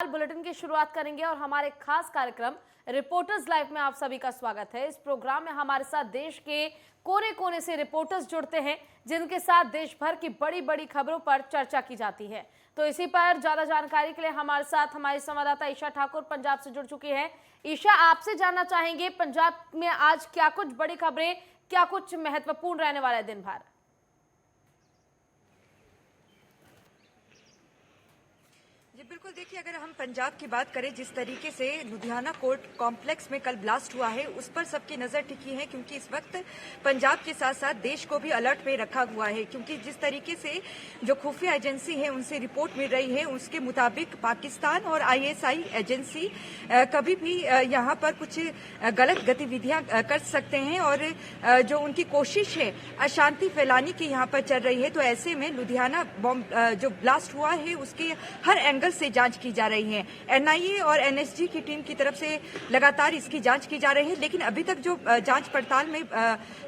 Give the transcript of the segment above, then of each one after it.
Bulletin की शुरुआत करेंगे और हमारे खास कार्यक्रम रिपोर्टर्स लाइव में आप सभी का स्वागत है। इस प्रोग्राम में हमारे साथ देश के कोने कोने से रिपोर्टर्स जुड़ते हैं जिनके साथ देश भर की बड़ी बड़ी खबरों पर चर्चा की जाती है। तो इसी पर ज्यादा जानकारी के लिए हमारे साथ हमारी संवाददाता ईशा ठाकुर पंजाब से जुड़ चुकी है। ईशा, आपसे जानना चाहेंगे पंजाब में आज क्या कुछ बड़ी खबरें, क्या कुछ महत्वपूर्ण रहने वाला है दिन भर? जी बिल्कुल, देखिए अगर हम पंजाब की बात करें, जिस तरीके से लुधियाना कोर्ट कॉम्प्लेक्स में कल ब्लास्ट हुआ है उस पर सबकी नजर टिकी है, क्योंकि इस वक्त पंजाब के साथ साथ देश को भी अलर्ट पे रखा हुआ है। क्योंकि जिस तरीके से जो खुफिया एजेंसी है उनसे रिपोर्ट मिल रही है, उसके मुताबिक पाकिस्तान और आईएसआई एजेंसी कभी भी यहाँ पर कुछ गलत गतिविधियां कर सकते हैं और जो उनकी कोशिश है अशांति फैलाने की यहाँ पर चल रही है। तो ऐसे में लुधियाना बॉम्ब जो ब्लास्ट हुआ है उसके हर एंगल से जांच की जा रही है। एनआईए और एनएसजी की टीम की तरफ से लगातार इसकी जांच की जा रही है, लेकिन अभी तक जो जांच पड़ताल में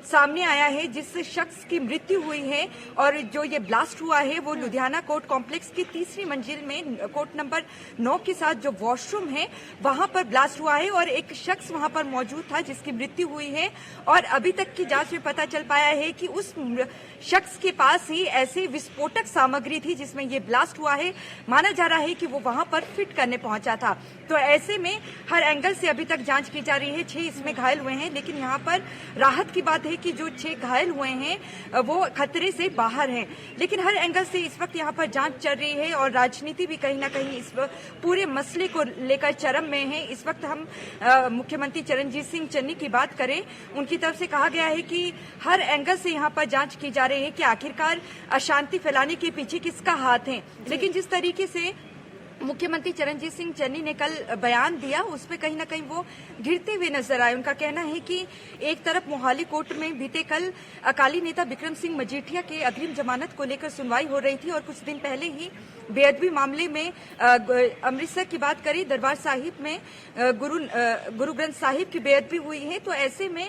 सामने आया है, जिस शख्स की मृत्यु हुई है और जो ये ब्लास्ट हुआ है वो लुधियाना कोर्ट कॉम्प्लेक्स की तीसरी मंजिल में कोर्ट नंबर 9 के साथ जो वॉशरूम है वहां पर ब्लास्ट हुआ है और एक शख्स वहां पर मौजूद था जिसकी मृत्यु हुई है। और अभी तक की जांच में पता चल पाया है कि उस शख्स के पास ही ऐसी विस्फोटक सामग्री थी जिसमें ये ब्लास्ट हुआ है। माना जा रहा है कि वो वहां पर फिट करने पहुंचा था। तो ऐसे में हर एंगल से अभी तक जांच की जा रही है। 6 इसमें घायल हुए हैं, लेकिन यहाँ पर राहत की बात है कि जो 6 घायल हुए हैं वो खतरे से बाहर हैं। लेकिन हर एंगल से इस वक्त यहाँ पर जांच चल रही है और राजनीति भी कहीं ना कहीं इस पूरे मसले को लेकर चरम में है। इस वक्त हम मुख्यमंत्री चरणजीत सिंह चन्नी की बात करें, उनकी तरफ से कहा गया है कि हर एंगल से यहाँ पर जांच की जा रही है कि आखिरकार अशांति फैलाने के पीछे किसका हाथ है। लेकिन जिस तरीके से मुख्यमंत्री चरणजीत सिंह चन्नी ने कल बयान दिया उसमें कहीं ना कहीं वो घिरते हुए नजर आए। उनका कहना है कि एक तरफ मोहाली कोर्ट में बीते कल अकाली नेता बिक्रम सिंह मजीठिया के अग्रिम जमानत को लेकर सुनवाई हो रही थी और कुछ दिन पहले ही बेअदबी मामले में अमृतसर की बात करें, दरबार साहिब में गुरु ग्रंथ साहिब की बेअदबी हुई है। तो ऐसे में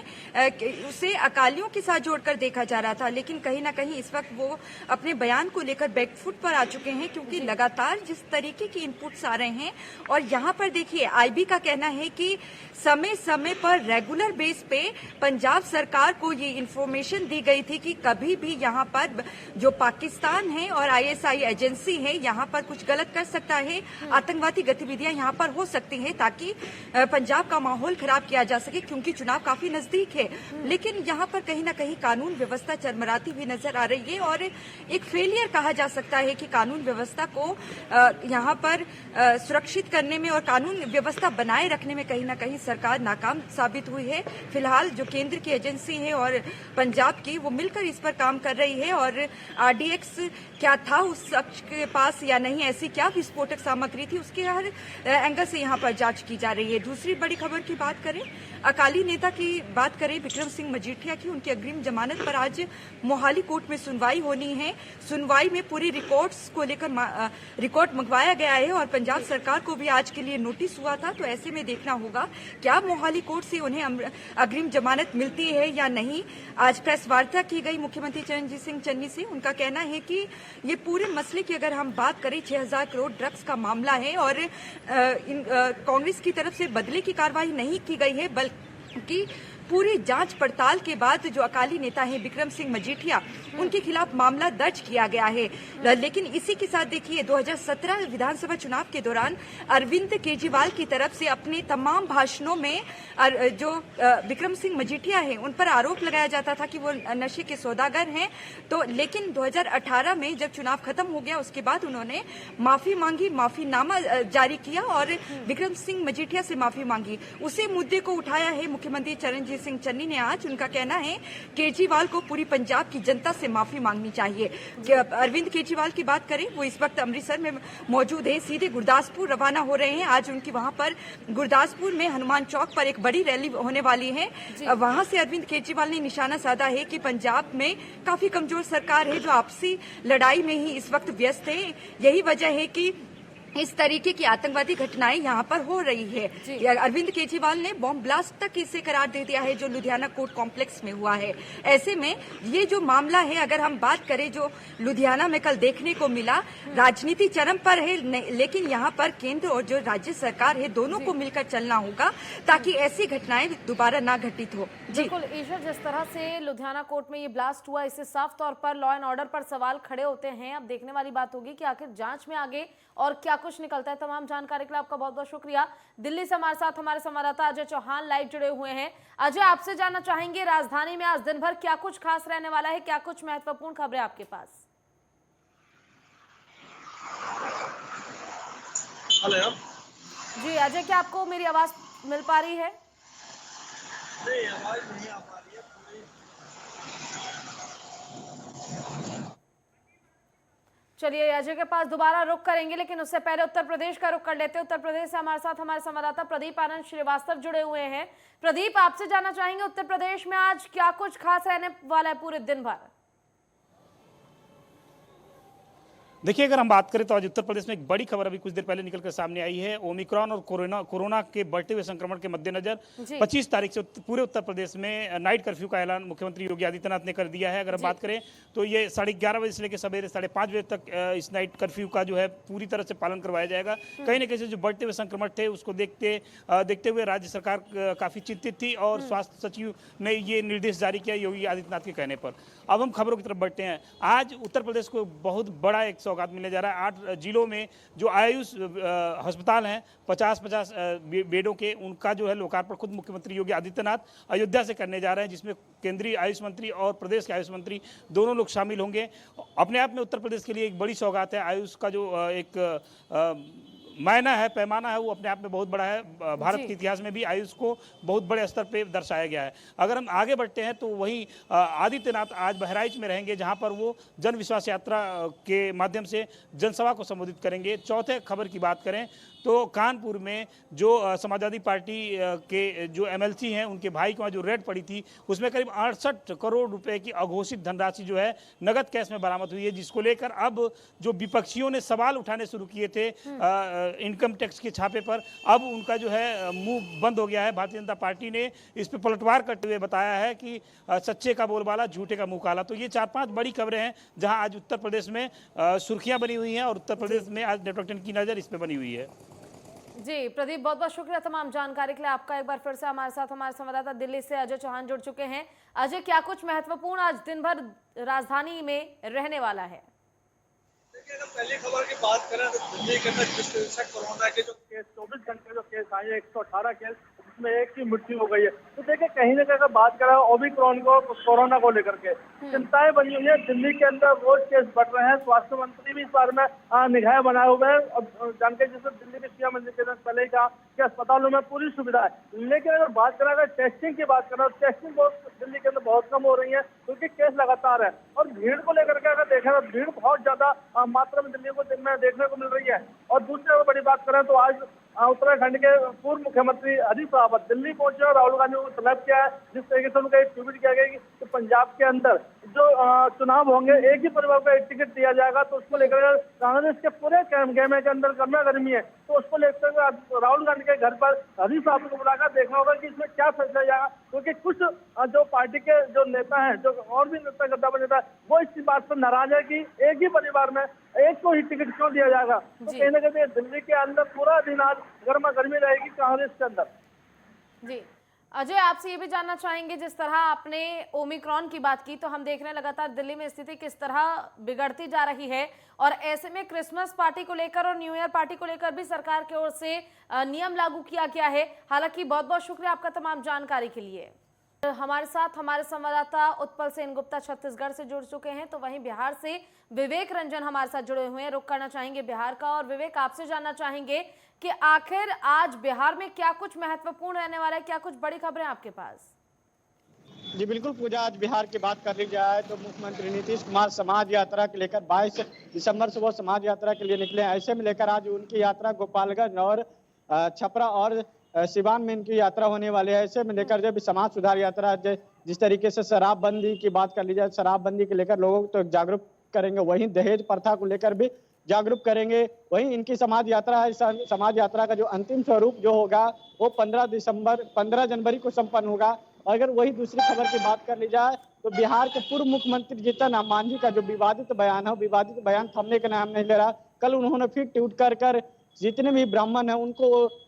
उसे अकालियों के साथ जोड़कर देखा जा रहा था, लेकिन कहीं ना कहीं इस वक्त वो अपने बयान को लेकर बैकफुट पर आ चुके हैं, क्योंकि लगातार जिस तरीके की इनपुट्स आ रहे हैं। और यहाँ पर देखिए आईबी का कहना है कि समय समय पर रेगुलर बेस पे पंजाब सरकार को ये इन्फॉर्मेशन दी गई थी कि कभी भी यहाँ पर जो पाकिस्तान है और आईएसआई एजेंसी है यहाँ पर कुछ गलत कर सकता है, आतंकवादी गतिविधियां यहाँ पर हो सकती हैं, ताकि पंजाब का माहौल खराब किया जा सके, क्योंकि चुनाव काफी नजदीक है। लेकिन यहाँ पर कहीं ना कहीं कानून व्यवस्था चरमराती हुई नजर आ रही है और एक फेलियर कहा जा सकता है कि कानून व्यवस्था को यहाँ पर सुरक्षित करने में और कानून व्यवस्था बनाए रखने में कहीं ना कहीं सरकार नाकाम साबित हुई है। फिलहाल जो केंद्र की एजेंसी है और पंजाब की, वो मिलकर इस पर काम कर रही है और आरडीएक्स क्या था उस शख्स के पास या नहीं, ऐसी क्या विस्फोटक सामग्री थी, उसके हर एंगल से यहाँ पर जांच की जा रही है। दूसरी बड़ी खबर की बात करें, अकाली नेता की बात करें बिक्रम सिंह मजीठिया की, उनकी अग्रिम जमानत पर आज मोहाली कोर्ट में सुनवाई होनी है। सुनवाई में पूरी रिकॉर्ड्स को लेकर रिकॉर्ड मंगवाया गया है और पंजाब सरकार को भी आज के लिए नोटिस हुआ था। तो ऐसे में देखना होगा क्या मोहाली कोर्ट से उन्हें अग्रिम जमानत मिलती है या नहीं। आज प्रेस वार्ता की गई मुख्यमंत्री चरणजीत सिंह चन्नी से, उनका कहना है कि ये पूरे मसले की अगर हम बात करें 6000 करोड़ ड्रग्स का मामला है और कांग्रेस की तरफ से बदले की कार्रवाई नहीं की गई है, बल्कि पूरी जांच पड़ताल के बाद जो अकाली नेता हैं बिक्रम सिंह मजीठिया, उनके खिलाफ मामला दर्ज किया गया है। लेकिन इसी के साथ देखिए 2017 विधानसभा चुनाव के दौरान अरविंद केजरीवाल की तरफ से अपने तमाम भाषणों में जो बिक्रम सिंह मजीठिया हैं उन पर आरोप लगाया जाता था कि वो नशे के सौदागर हैं। तो लेकिन 2018 में जब चुनाव खत्म हो गया उसके बाद उन्होंने माफी मांगी, माफीनामा जारी किया और बिक्रम सिंह मजीठिया से माफी मांगी। उसी मुद्दे को उठाया है मुख्यमंत्री चरणजीत सिंह चन्नी ने आज। उनका कहना है केजरीवाल को पूरी पंजाब की जनता से माफी मांगनी चाहिए। अरविंद केजरीवाल की बात करें, वो इस वक्त अमृतसर में मौजूद है, सीधे गुरदासपुर रवाना हो रहे हैं। आज उनकी वहां पर गुरदासपुर में हनुमान चौक पर एक बड़ी रैली होने वाली है। वहां से अरविंद केजरीवाल ने निशाना साधा है कि पंजाब में काफी कमजोर सरकार है जो आपसी लड़ाई में ही इस वक्त व्यस्त है। यही वजह है कि इस तरीके की आतंकवादी घटनाएं यहाँ पर हो रही है। अरविंद केजरीवाल ने बॉम्ब ब्लास्ट तक इसे करार दे दिया है जो लुधियाना कोर्ट कॉम्प्लेक्स में हुआ है। ऐसे में ये जो मामला है, अगर हम बात करें जो लुधियाना में कल देखने को मिला, राजनीति चरम पर है, लेकिन यहाँ पर केंद्र और जो राज्य सरकार है दोनों को मिलकर चलना होगा ताकि ऐसी घटनाएं दोबारा ना घटित हो। जी बिल्कुल ईश्वर, जिस तरह से लुधियाना कोर्ट में ये ब्लास्ट हुआ, इससे साफ तौर पर लॉ एंड ऑर्डर पर सवाल खड़े होते हैं। अब देखने वाली बात होगी कि आखिर जांच में आगे और क्या कुछ निकलता है। तमाम जानकारी के लिए आपका बहुत बहुत शुक्रिया। दिल्ली से हमारे साथ हमारे संवाददाता अजय चौहान लाइव जुड़े हुए हैं। अजय, आपसे जानना चाहेंगे राजधानी में आज दिन भर क्या कुछ खास रहने वाला है, क्या कुछ महत्वपूर्ण खबरें आपके पास? जी अजय, क्या आपको मेरी आवाज मिल पा रही है? नहीं, आवाज नहीं आ पा रही है। चलिए अजय के पास दोबारा रुख करेंगे, लेकिन उससे पहले उत्तर प्रदेश का रुख कर लेते हैं। उत्तर प्रदेश से हमारे साथ हमारे संवाददाता प्रदीप आनंद श्रीवास्तव जुड़े हुए हैं। प्रदीप, आपसे जानना चाहेंगे उत्तर प्रदेश में आज क्या कुछ खास रहने वाला है पूरे दिन भर? देखिए, अगर हम बात करें तो आज उत्तर प्रदेश में एक बड़ी खबर अभी कुछ देर पहले निकलकर सामने आई है। ओमिक्रॉन और कोरोना के बढ़ते हुए संक्रमण के मद्देनजर 25 तारीख से पूरे उत्तर प्रदेश में नाइट कर्फ्यू का ऐलान मुख्यमंत्री योगी आदित्यनाथ ने कर दिया है। अगर हम बात करें तो ये 11:30 बजे से लेकर सवेरे 5:30 बजे तक इस नाइट कर्फ्यू का जो है पूरी तरह से पालन करवाया जाएगा। कहीं ना कहीं जो बढ़ते हुए संक्रमण थे उसको देखते हुए राज्य सरकार काफी चिंतित थी और स्वास्थ्य सचिव ने ये निर्देश जारी किया योगी आदित्यनाथ के कहने पर। अब हम खबरों की तरफ बढ़ते हैं। आज उत्तर प्रदेश को बहुत बड़ा एक सौगात मिलने जा रहा है। 8 जिलों में जो आयुष अस्पताल हैं 50-50 बेडों के, उनका जो है लोकार्पण खुद मुख्यमंत्री योगी आदित्यनाथ अयोध्या से करने जा रहे हैं, जिसमें केंद्रीय आयुष मंत्री और प्रदेश के आयुष मंत्री दोनों लोग शामिल होंगे। अपने आप में उत्तर प्रदेश के लिए एक बड़ी सौगात है। आयुष का जो एक मायना है, पैमाना है, वो अपने आप में बहुत बड़ा है। भारत के इतिहास में भी आयुष को बहुत बड़े स्तर पे दर्शाया गया है। अगर हम आगे बढ़ते हैं तो वहीं आदित्यनाथ आज बहराइच में रहेंगे, जहां पर वो जन विश्वास यात्रा के माध्यम से जनसभा को संबोधित करेंगे। चौथे खबर की बात करें तो कानपुर में जो समाजवादी पार्टी के जो एमएलसी हैं उनके भाई को जो रेड पड़ी थी उसमें करीब 68 करोड़ रुपए की अघोषित धनराशि जो है नगद कैश में बरामद हुई है, जिसको लेकर अब जो विपक्षियों ने सवाल उठाने शुरू किए थे इनकम टैक्स के छापे पर, अब उनका जो है मुंह बंद हो गया है। भारतीय जनता पार्टी ने इस पर पलटवार करते हुए बताया है कि सच्चे का बोलबाला, झूठे का मुंह काला। तो ये 4-5 बड़ी खबरें हैं जहां आज उत्तर प्रदेश में सुर्खियां बनी हुई हैं और उत्तर प्रदेश में आज नेटवर्क 10 की नजर इस पर बनी हुई है। जी प्रदीप, बहुत बहुत शुक्रिया तमाम जानकारी के लिए आपका। एक बार फिर से हमारे साथ हमारे संवाददाता दिल्ली से अजय चौहान जुड़ चुके हैं। अजय, क्या कुछ महत्वपूर्ण आज दिन भर राजधानी में रहने वाला है? देखिए, अगर पहली खबर की बात करें तो दिल्ली के अंदर जिस कोरोना के जो केस 24 घंटे जो केस आए 118 केस, उसमें एक की मृत्यु हो गई है। तो देखिए, कहीं ना कहीं अगर बात करें ओमिक्रॉन को, कोरोना को लेकर के चिंताएं बनी हुई है। दिल्ली के अंदर रोज केस बढ़ रहे हैं। स्वास्थ्य मंत्री भी इस बारे में निगाहें बनाए हुए हैं। अब जानकारी जैसे दिल्ली के सीएम ने पहले ही कहा कि अस्पतालों में पूरी सुविधा है, लेकिन अगर बात करें अगर टेस्टिंग की बात करें, टेस्टिंग दिल्ली के अंदर बहुत कम हो रही है क्योंकि केस लगातार है। और भीड़ को लेकर के अगर देखें तो भीड़ बहुत ज्यादा मात्रा में दिल्ली को दिन में देखने को मिल रही है। और दूसरी अगर बड़ी बात करें तो आज उत्तराखंड के पूर्व मुख्यमंत्री हरीश रावत दिल्ली पहुंचे और राहुल गांधी को तलब किया है। जिस तरीके से उनका एक ट्वीट किया गया कि पंजाब के अंदर जो चुनाव होंगे एक ही परिवार को एक टिकट दिया जाएगा, तो उसको लेकर कांग्रेस के पूरे खेमे के अंदर गर्मा गर्मी है। तो उसको लेकर राहुल गांधी के घर पर हरीश रावत को बुलाकर देखना होगा कि इसमें क्या फैसला जाएगा, क्योंकि कुछ जो पार्टी के जो नेता हैं, जो और भी नेता गद्दार नेता है, वो इस बात पर नाराज है कि एक ही परिवार में एक को ही टिकट क्यों दिया जाएगा। तो कहीं ना कहीं दिल्ली के अंदर पूरा दिन आज गर्मा गर्मी रहेगी कांग्रेस के अंदर। जी अजय, आपसे ये भी जानना चाहेंगे, जिस तरह आपने ओमिक्रॉन की बात की, तो हम देख रहे हैं लगातार दिल्ली में स्थिति किस तरह बिगड़ती जा रही है और ऐसे में क्रिसमस पार्टी को लेकर और न्यू ईयर पार्टी को लेकर भी सरकार की ओर से नियम लागू किया गया है। हालांकि बहुत बहुत शुक्रिया आपका तमाम जानकारी के लिए। हमारे साथ हमारे संवाददाता उत्पल सेन गुप्ता छत्तीसगढ़ से जुड़ चुके हैं, तो वहीं बिहार से विवेक रंजन हमारे साथ जुड़े हुए हैं। रुख करना चाहेंगे बिहार का, और विवेक आपसे जानना चाहेंगे कि आखिर आज बिहार में क्या कुछ महत्वपूर्ण रहने वाला है, क्या कुछ बड़ी खबरें आपके पास? जी बिल्कुल पूजा, आज बिहार की बात कर ली जाए तो मुख्यमंत्री नीतीश कुमार समाज यात्रा के लेकर 22 दिसंबर से वो समाज यात्रा के लिए निकले हैं। ऐसे में लेकर आज उनकी यात्रा गोपालगंज और छपरा और सिवान में इनकी यात्रा होने वाली है। ऐसे में लेकर जब समाज सुधार यात्रा जिस तरीके से शराबबंदी की बात कर ली जाए, शराबबंदी के लेकर लोगों को तो जागरूक करेंगे, वहीं दहेज प्रथा को लेकर भी जागरूक करेंगे। वहीं इनकी समाज यात्रा है, समाज यात्रा का जो अंतिम स्वरूप जो होगा वो 15 जनवरी को संपन्न होगा। अगर वही दूसरी खबर की बात कर ली जाए तो बिहार के पूर्व मुख्यमंत्री जीतन राम मांझी का जो विवादित बयान है, विवादित बयान थमने का नाम नहीं ले रहा। कल उन्होंने फिर ट्वीट कर जितने भी ब्राह्मण हैं उनको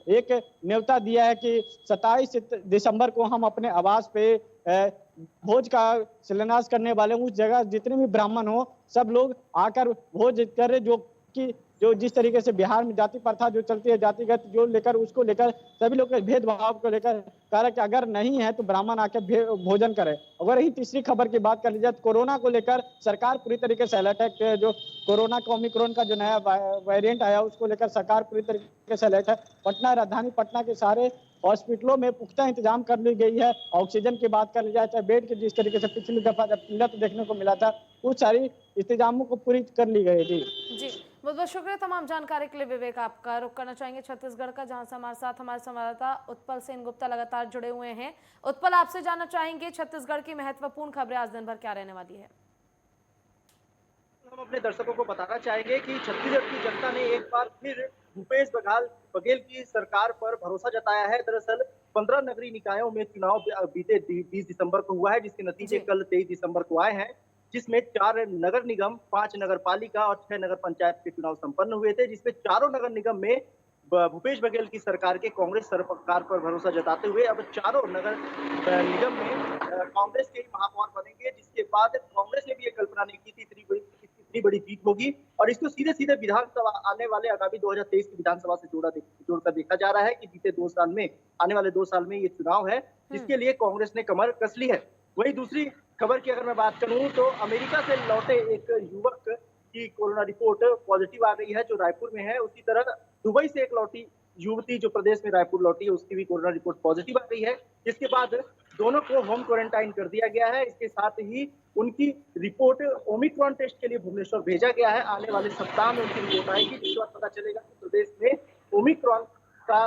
एक न्योता दिया है कि 27 दिसंबर को हम अपने आवास पे भोज का शिलान्यास करने वाले, उस जगह जितने भी ब्राह्मण हो सब लोग आकर भोज कर, जो जिस तरीके से बिहार में जाति प्रथा जो चलती है, जातिगत जो लेकर उसको लेकर सभी लोग भेदभाव को लेकर कह रहे कि अगर नहीं है तो ब्राह्मण आके भोजन करे। अगर यही तीसरी खबर की बात कर ली जाए तो कोरोना को लेकर सरकार पूरी तरीके से अलर्ट है। जो कोरोना का ओमिक्रॉन का जो नया वेरिएंट आया उसको लेकर सरकार पूरी तरीके से अलर्ट है। राजधानी पटना के सारे हॉस्पिटलों में पुख्ता इंतजाम कर ली गई है। ऑक्सीजन की बात कर ली जाए, चाहे बेड की, जिस तरीके से पिछली दफा जब किल्लत देखने को मिला था, उस सारी इंतजामों को पूरी कर ली गई थी। जी, बहुत बहुत शुक्रिया तमाम जानकारी के लिए विवेक। आपका रुख करना चाहेंगे छत्तीसगढ़ का, जहां से हमारे साथ हमारे संवाददाता उत्पल सेन गुप्ता लगातार जुड़े हुए हैं। उत्पल, आपसे जानना चाहेंगे छत्तीसगढ़ की महत्वपूर्ण खबरें आज दिन भर क्या रहने वाली है? हम अपने दर्शकों को बताना चाहेंगे कि छत्तीसगढ़ की जनता ने एक बार फिर भूपेश बघेल की सरकार पर भरोसा जताया है। दरअसल 15 नगरीय निकायों में चुनाव बीते 20 दिसंबर को हुआ है, जिसके नतीजे कल 23 दिसंबर को आए हैं, जिसमें 4 नगर निगम, 5 नगर पालिका और 6 नगर पंचायत के चुनाव संपन्न हुए थे, जिसमें चारों नगर निगम में भूपेश बघेल की सरकार के कांग्रेस सरकार पर भरोसा जताते हुए अब चारों नगर निगम में कांग्रेस के महापौर बनेंगे, जिसके बाद कांग्रेस ने भी ये कल्पना नहीं की थी इतनी बड़ी जीत होगी। और इसको सीधे सीधे विधानसभा आने वाले आगामी 2023 की विधानसभा से जोड़कर देखा जा रहा है कि बीते 2 साल में, आने वाले 2 साल में ये चुनाव है, जिसके लिए कांग्रेस ने कमर कस ली है। वही दूसरी खबर की अगर मैं बात करूं तो अमेरिका से लौटे एक युवक की कोरोना रिपोर्ट पॉजिटिव आ गई है, जो रायपुर में है। उसी तरह दुबई से एक लौटी युवती जो प्रदेश में रायपुर लौटी है, उसकी भी कोरोना रिपोर्ट पॉजिटिव आ गई है, जिसके बाद दोनों को होम क्वारंटाइन कर दिया गया है। इसके साथ ही उनकी रिपोर्ट ओमिक्रॉन टेस्ट के लिए भुवनेश्वर भेजा गया है। आने वाले सप्ताह में उनकी रिपोर्ट आएगी, जिसके बाद पता चलेगा कि प्रदेश में ओमिक्रॉन का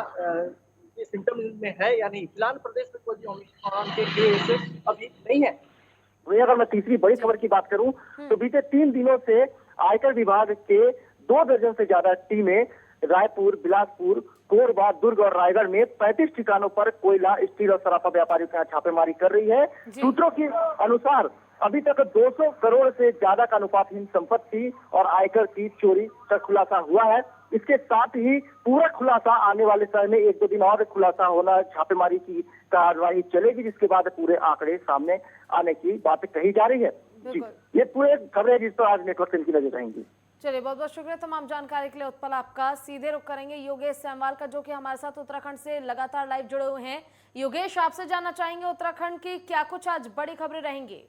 सिम्टम में है या नहीं। फिलहाल प्रदेश में कोई ओमिक्रॉन के केस अभी नहीं है। वहीं अगर मैं तीसरी बड़ी खबर की बात करूं तो बीते 3 दिनों से आयकर विभाग के 2 दर्जन से ज्यादा टीमें रायपुर, बिलासपुर, कोरबा, दुर्ग और रायगढ़ में 35 ठिकानों पर कोयला, स्टील और सराफा व्यापारियों के यहाँ छापेमारी कर रही है। सूत्रों के अनुसार अभी तक 200 करोड़ से ज्यादा का अनुपातहीन संपत्ति और आयकर की चोरी का खुलासा हुआ है। इसके साथ ही पूरा खुलासा आने वाले समय में 1-2 दिन और खुलासा होना, छापेमारी की कार्रवाई चलेगी, जिसके बाद पूरे आंकड़े सामने आने की बात कही जा रही है। जी, ये पूरे खबरें जिस पर आज नेटवर्क से इनकी नजर रहेंगी। चलिए, बहुत बहुत शुक्रिया तमाम जानकारी के लिए उत्पल आपका। सीधे रुख करेंगे योगेश सेमवाल का, जो कि हमारे साथ उत्तराखंड से लगातार लाइव जुड़े हुए हैं। योगेश, आपसे जानना चाहेंगे उत्तराखंड की क्या कुछ आज बड़ी खबरें रहेंगी?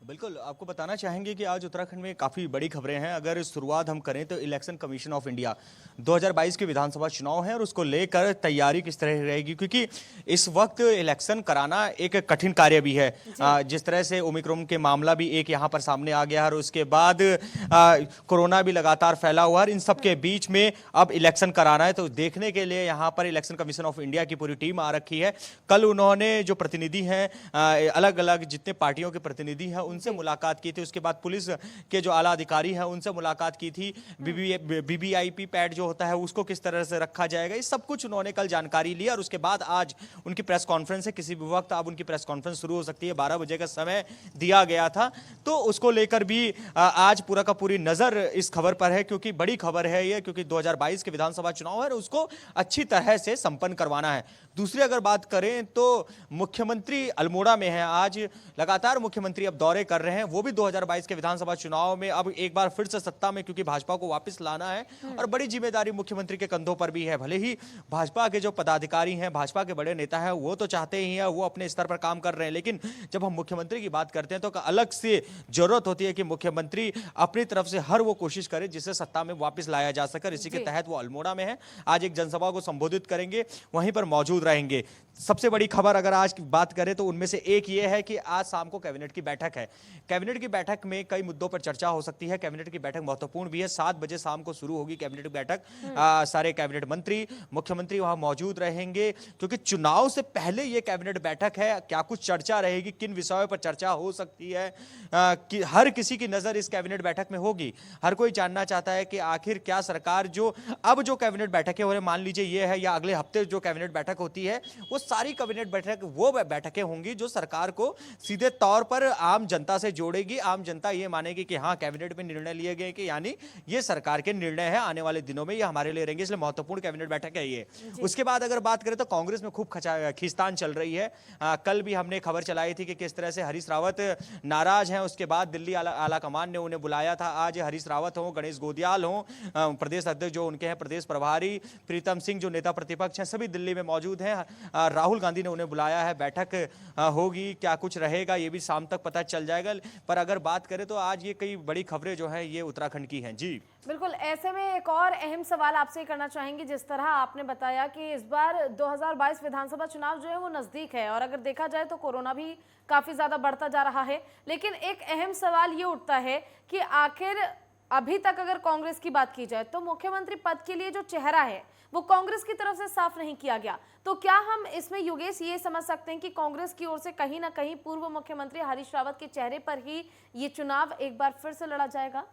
बिल्कुल, आपको बताना चाहेंगे कि आज उत्तराखंड में काफ़ी बड़ी खबरें हैं। अगर शुरुआत हम करें तो इलेक्शन कमीशन ऑफ इंडिया 2022 के विधानसभा चुनाव है और उसको लेकर तैयारी किस तरह रहेगी, क्योंकि इस वक्त इलेक्शन कराना एक कठिन कार्य भी है। जिस तरह से ओमिक्रॉन के मामला भी एक यहाँ पर सामने आ गया और उसके बाद कोरोना भी लगातार फैला हुआ है। इन सब के बीच में अब इलेक्शन कराना है, तो देखने के लिए यहाँ पर इलेक्शन कमीशन ऑफ इंडिया की पूरी टीम आ रखी है। कल उन्होंने जो प्रतिनिधि हैं, अलग अलग जितने पार्टियों के प्रतिनिधि हैं, उनसे मुलाकात की थी। उसके बाद पुलिस के जो आला अधिकारी हैं उनसे मुलाकात की थी। BBIP पैड जो होता है उसको किस तरह से रखा जाएगा, ये सब कुछ उन्होंने कल जानकारी ली। और उसके बाद आज उनकी प्रेस कॉन्फ्रेंस है, किसी भी वक्त अब उनकी प्रेस कॉन्फ्रेंस शुरू हो सकती है। 12 बजे का समय दिया गया था, तो उसको लेकर भी आज पूरा का पूरी नजर इस खबर पर है, क्योंकि बड़ी खबर है ये, क्योंकि 2022 के विधानसभा चुनाव है, उसको अच्छी तरह से संपन्न करवाना है। दूसरी अगर बात करें तो मुख्यमंत्री अल्मोड़ा में है। आज लगातार मुख्यमंत्री अब दौरे कर रहे हैं, वो भी 2022 के विधानसभा चुनाव में अब एक बार फिर से सत्ता में, क्योंकि भाजपा को वापस लाना है और बड़ी जिम्मेदारी मुख्यमंत्री के कंधों पर भी है। भले ही भाजपा के जो पदाधिकारी हैं, भाजपा के बड़े नेता हैं, वो तो चाहते ही हैं, वो अपने स्तर पर काम कर रहे हैं, लेकिन जब हम मुख्यमंत्री की बात करते हैं तो अलग से जरूरत होती है कि मुख्यमंत्री अपनी तरफ से हर वो कोशिश करे जिससे सत्ता में वापस लाया जा सके। इसी के तहत वो अल्मोड़ा में है, आज एक जनसभा को संबोधित करेंगे, वहीं पर मौजूद रहेंगे। सबसे बड़ी खबर अगर आज की बात करें तो उनमें से एक ये है कि आज शाम को कैबिनेट की बैठक है। कैबिनेट की बैठक में कई मुद्दों पर चर्चा हो सकती है। कैबिनेट की बैठक महत्वपूर्ण भी है। 7 बजे शाम को शुरू होगी कैबिनेट की बैठक। सारे कैबिनेट मंत्री, मुख्यमंत्री वहां मौजूद रहेंगे, क्योंकि चुनाव से पहले ये कैबिनेट बैठक है। क्या कुछ चर्चा रहेगी, किन विषयों पर चर्चा हो सकती है, कि हर किसी की नजर इस कैबिनेट बैठक में होगी। हर कोई जानना चाहता है कि आखिर क्या सरकार अब जो कैबिनेट बैठकें हो रही, मान लीजिए ये है या अगले हफ्ते जो कैबिनेट बैठक होती है, वो सारी कैबिनेट बैठक वो बैठकें होंगी जो सरकार को सीधे तौर पर आम जनता से जोड़ेगी। आम जनता ये मानेगी कि हाँ, कैबिनेट में निर्णय लिए गए कि यानी ये सरकार के निर्णय है, आने वाले दिनों में ये हमारे लिए रहेंगे, इसलिए महत्वपूर्ण कैबिनेट बैठक है ये। उसके बाद अगर बात करें तो कांग्रेस में खूब खींचतान चल रही है। कल भी हमने खबर चलाई थी कि किस तरह से हरीश रावत नाराज हैं। उसके बाद दिल्ली आला कमान ने उन्हें बुलाया था। आज हरीश रावत हो, गणेश गोदियाल हो, प्रदेश अध्यक्ष जो उनके हैं, प्रदेश प्रभारी प्रीतम सिंह जो नेता प्रतिपक्ष हैं, सभी दिल्ली में मौजूद हैं। राहुल गांधी ने उन्हें बुलाया है। बैठक होगी, क्या कुछ रहेगा ये भी शाम तक पता चल जाएगा। पर अगर बात करें तो आज ये कई बड़ी खबरें जो हैं ये उत्तराखंड की हैं। जी बिल्कुल, ऐसे में एक और अहम सवाल आपसे करना चाहेंगे। जिस तरह आपने बताया कि इस बार 2022 विधानसभा चुनाव जो है वो नजदीक है, और अगर देखा जाए तो कोरोना भी काफी ज्यादा बढ़ता जा रहा है, लेकिन एक अहम सवाल ये उठता है कि आखिर अभी तक अगर कांग्रेस की बात की जाए तो मुख्यमंत्री पद के लिए जो चेहरा है वो कांग्रेस की तरफ से साफ नहीं किया गया। तो क्या हम इसमें योगेश ये समझ सकते हैं कि कांग्रेस की ओर से कहीं ना कहीं पूर्व मुख्यमंत्री हरीश रावत के चेहरे पर ही ये चुनाव एक बार फिर से लड़ा जाएगा?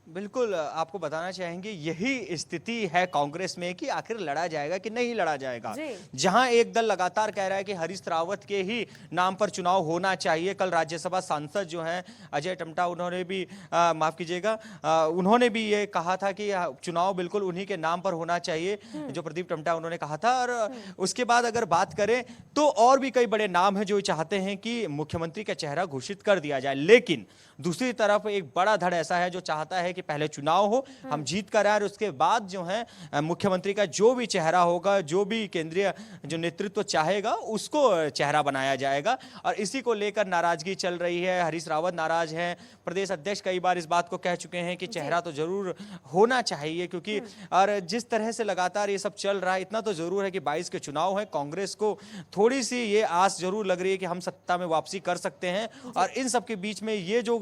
बिल्कुल, आपको बताना चाहेंगे यही स्थिति है कांग्रेस में कि आखिर लड़ा जाएगा कि नहीं लड़ा जाएगा। जहां एक दल लगातार कह रहा है कि हरीश रावत के ही नाम पर चुनाव होना चाहिए। कल राज्यसभा सांसद जो हैं अजय टम्टा, उन्होंने भी माफ कीजिएगा, उन्होंने भी ये कहा था कि चुनाव बिल्कुल उन्हीं के नाम पर होना चाहिए, जो प्रदीप टम्टा उन्होंने कहा था। और उसके बाद अगर बात करें तो और भी कई बड़े नाम हैं जो चाहते हैं कि मुख्यमंत्री का चेहरा घोषित कर दिया जाए। लेकिन दूसरी तरफ एक बड़ा धड़ ऐसा है जो चाहता है कि पहले चुनाव हो, हम जीत कर आए, और उसके बाद जो है मुख्यमंत्री का जो भी चेहरा होगा, जो भी केंद्रीय जो नेतृत्व चाहेगा उसको चेहरा बनाया जाएगा। और इसी को लेकर नाराजगी चल रही है। हरीश रावत नाराज हैं। प्रदेश अध्यक्ष कई बार इस बात को कह चुके हैं कि चेहरा तो जरूर होना चाहिए, क्योंकि और जिस तरह से लगातार ये सब चल रहा है, इतना तो जरूर है कि 22 के चुनाव है, कांग्रेस को थोड़ी सी ये आस जरूर लग रही है कि हम सत्ता में वापसी कर सकते हैं। और इन सब के बीच में ये जो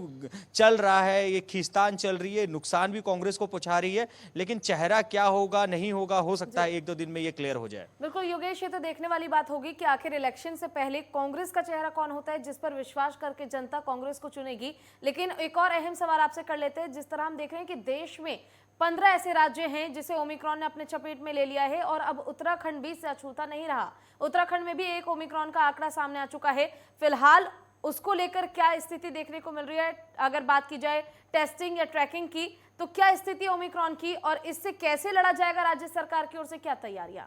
चल रहा है, ये खींचतान चल रही है, नुकसान भी कांग्रेस को पहुंचा रही है। लेकिन चेहरा क्या होगा, नहीं होगा, हो सकता है 1-2 दिन में ये क्लियर हो जाए। बिल्कुल योगेश, ये तो देखने वाली बात होगी कि आखिर इलेक्शन से पहले कांग्रेस का चेहरा कौन होता है, जिस पर विश्वास करके जनता कांग्रेस को चुनेगी। लेकिन एक और अहम सवाल आपसे कर लेते हैं। जिस तरह हम देख रहे हैं कि देश में 15 ऐसे राज्य हैं जिसे ओमिक्रॉन ने अपने चपेट में ले लिया है, और अब उत्तराखंड भी अछूता नहीं रहा। उत्तराखंड में भी एक ओमिक्रॉन का आंकड़ा सामने आ चुका है। फिलहाल उसको लेकर क्या स्थिति देखने को मिल रही है? अगर बात की जाए टेस्टिंग या ट्रैकिंग की, तो क्या स्थिति ओमिक्रॉन की, और इससे कैसे लड़ा जाएगा? राज्य सरकार की ओर से क्या तैयारियां?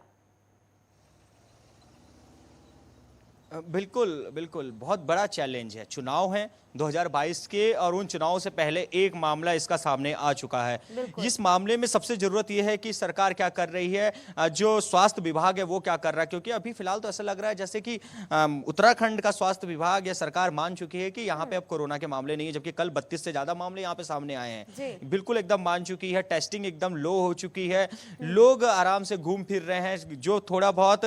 बिल्कुल बिल्कुल, बहुत बड़ा चैलेंज है। चुनाव है 2022 के, और उन चुनावों से पहले एक मामला इसका सामने आ चुका है। इस मामले में सबसे जरूरत यह है कि सरकार क्या कर रही है, जो स्वास्थ्य विभाग है वो क्या कर रहा है। क्योंकि अभी फिलहाल तो ऐसा लग रहा है जैसे कि उत्तराखंड का स्वास्थ्य विभाग या सरकार मान चुकी है कि यहाँ पे अब कोरोना के मामले नहीं है, जबकि कल 32 से ज्यादा मामले यहाँ पे सामने आए हैं। बिल्कुल एकदम मान चुकी है, टेस्टिंग एकदम लो हो चुकी है, लोग आराम से घूम फिर रहे हैं। जो थोड़ा बहुत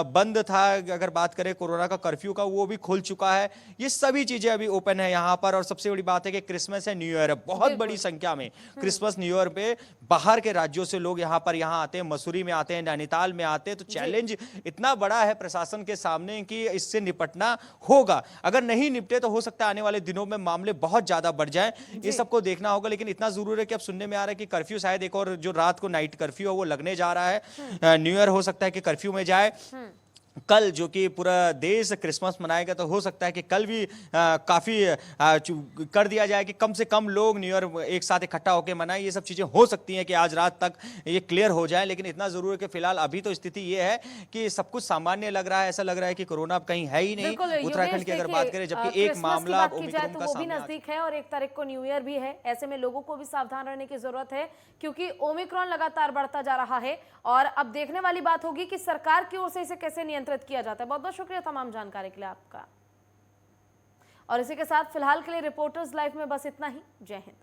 बंद था, अगर बात करें कोरोना का कर्फ्यू का, वो भी खुल चुका है। ये सभी चीजें अभी ओपन है यहाँ पर। और सबसे बड़ी बात है कि क्रिसमस है, न्यू ईयर है, बहुत बड़ी संख्या में क्रिसमस न्यू ईयर पे बाहर के राज्यों से लोग यहाँ आते हैं, मसूरी में आते हैं, नैनीताल में आते हैं। तो चैलेंज इतना बड़ा है प्रशासन के सामने कि इससे निपटना होगा। अगर नहीं निपटे तो हो सकता है आने वाले दिनों में मामले बहुत ज्यादा बढ़ जाएं। ये सबको देखना होगा। लेकिन इतना जरूर है कि अब सुनने में आ रहा है कि कर्फ्यू शायद एक और जो रात को नाइट कर्फ्यू है वो लगने जा रहा है। न्यू ईयर हो सकता है कि कर्फ्यू में जाए। कल जो कि पूरा देश क्रिसमस मनाएगा, तो हो सकता है कि कल भी काफी कर दिया जाए कि कम से कम लोग न्यू ईयर एक साथ इकट्ठा होकर मनाएं। ये सब चीजें हो सकती हैं कि आज रात तक ये क्लियर हो जाए। लेकिन इतना जरूर है कि फिलहाल अभी तो स्थिति ये है कि सब कुछ सामान्य लग रहा है। ऐसा लग रहा है कि कोरोना अब कहीं है ही नहीं उत्तराखंड की अगर बात करें, जबकि एक मामला ओमिक्रॉन का भी नजदीक है और 1 तारीख को न्यू ईयर भी है। ऐसे में लोगों को भी सावधान रहने की जरूरत है, क्योंकि ओमिक्रॉन लगातार बढ़ता जा रहा है। और अब देखने वाली बात होगी कि सरकार की ओर से इसे कैसे नियंत्रित किया जाता है। बहुत बहुत शुक्रिया तमाम जानकारी के लिए आपका। और इसी के साथ फिलहाल के लिए रिपोर्टर्स लाइव में बस इतना ही। जय हिंद।